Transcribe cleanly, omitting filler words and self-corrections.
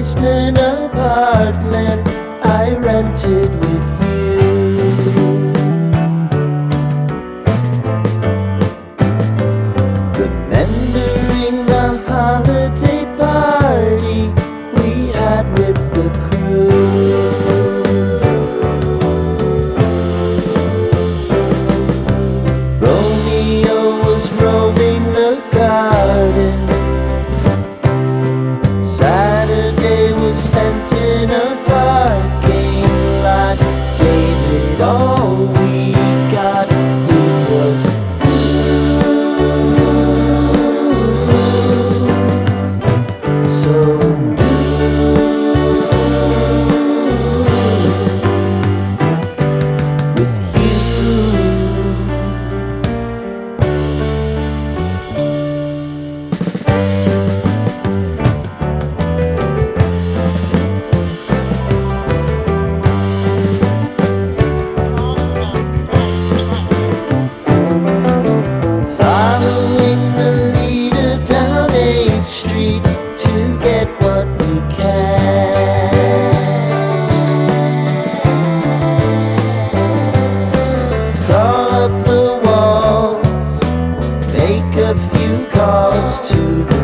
basement apartment I rented with you. Remembering the holiday party we had with the crew. Romeo was roaming the garden. Saturday was spent in a parking lot. Gave it all we got. It was so with you. Following the leader down 8th Street to get what we can. Crawl up the walls, make a few calls to the